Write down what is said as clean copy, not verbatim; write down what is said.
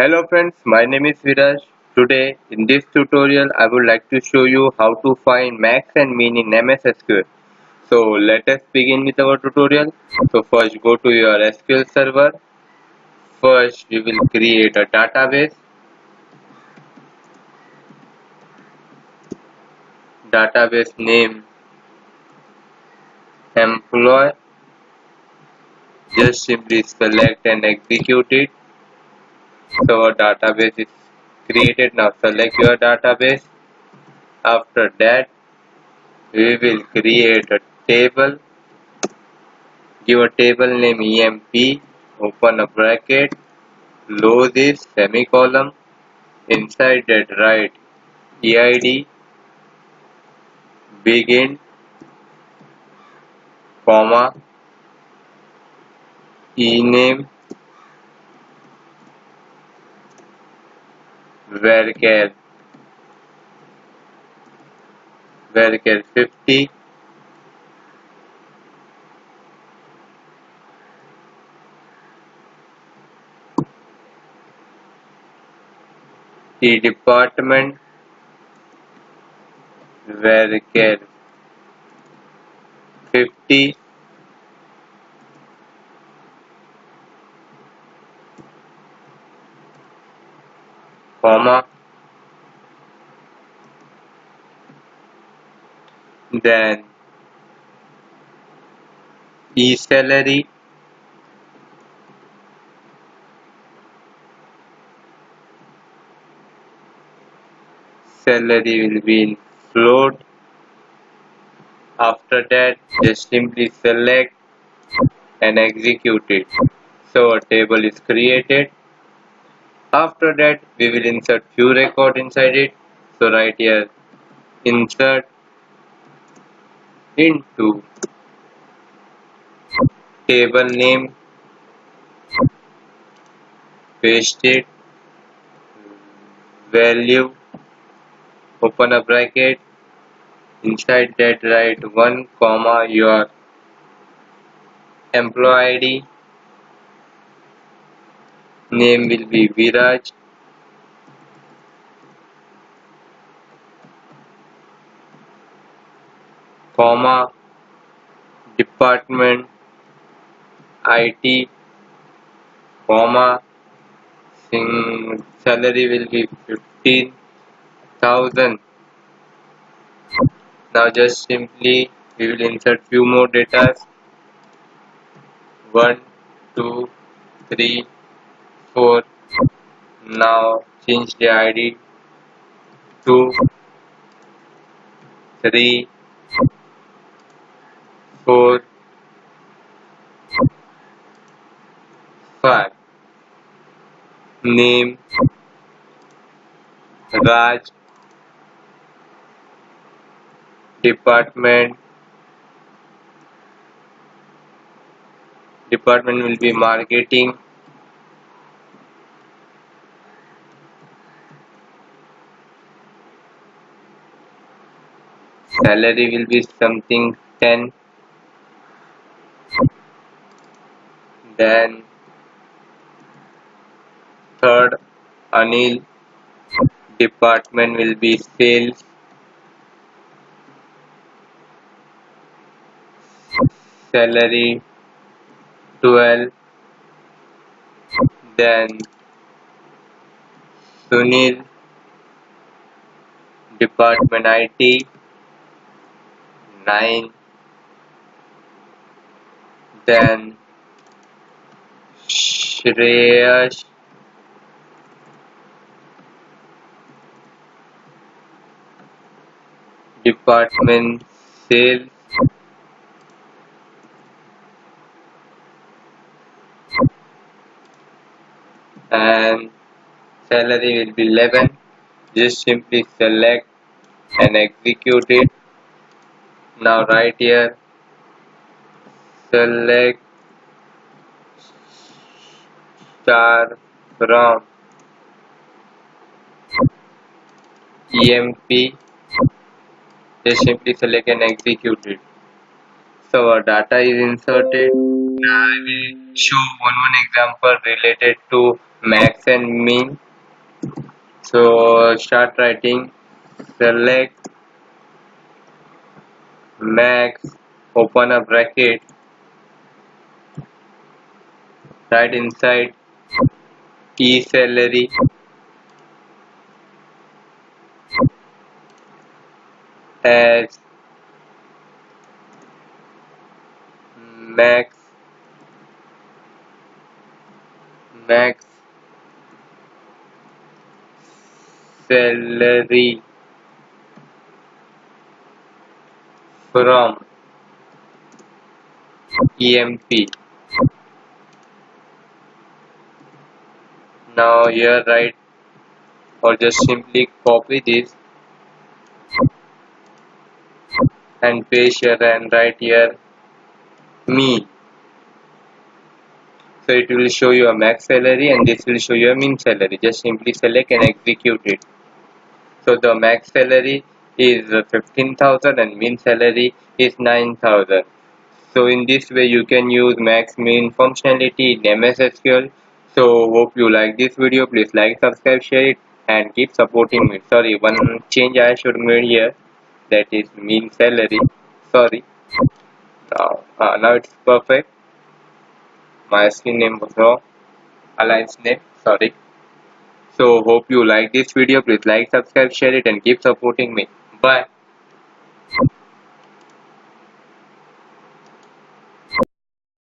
Hello friends, my name is Viraj. Today in this tutorial I would like to show you how to find max and min in MS SQL. So let us begin with our tutorial. So first go to your SQL server. First we will create a database. Database name employee. Just simply select and execute it. So our database is created. Now select your database. After that we will create a table. Give a table name EMP, open a bracket, close this semicolon, inside that write EID, begin, comma, ename, varchar, varchar 50, the department, varchar 50, comma, then e-salary, salary will be in float. After that, just simply select and execute it. So a table is created. After that, we will insert few record inside it. So right here, insert into table name, paste it, value, open a bracket, inside that write 1 comma your employee ID, name will be Viraj, comma, department, IT, comma, salary will be 15,000. Now just simply we will insert few more data. 1, 2, 3, 4. Now change the ID 2, 3, 4, 5. Name Raj, department will be marketing, salary will be something 10, then third Anil, department will be sales, salary 12, then Sunil, department IT 9, then Shreyas, department sales, and salary will be 11. Just simply select and execute it. Now right here select star from EMP. Just simply select and execute it. So our data is inserted. Now I will show one example related to max and min. So start writing, select max, open a bracket, write inside salary as max max salary from EMP. Now here write or just simply copy this and paste here and write here me. So it will show you a max salary and this will show you a min salary. Just simply select and execute it. So the max salary is 15,000 and min salary is 9,000. So in this way you can use max min functionality in Mssql. So hope you like this video. Please like, subscribe, share it and keep supporting me. Sorry, one change I should make here, that is min salary. Sorry. Now it's perfect. My screen name was wrong. Alliance name. Sorry. So hope you like this video. Please like, subscribe, share it and keep supporting me. Bye.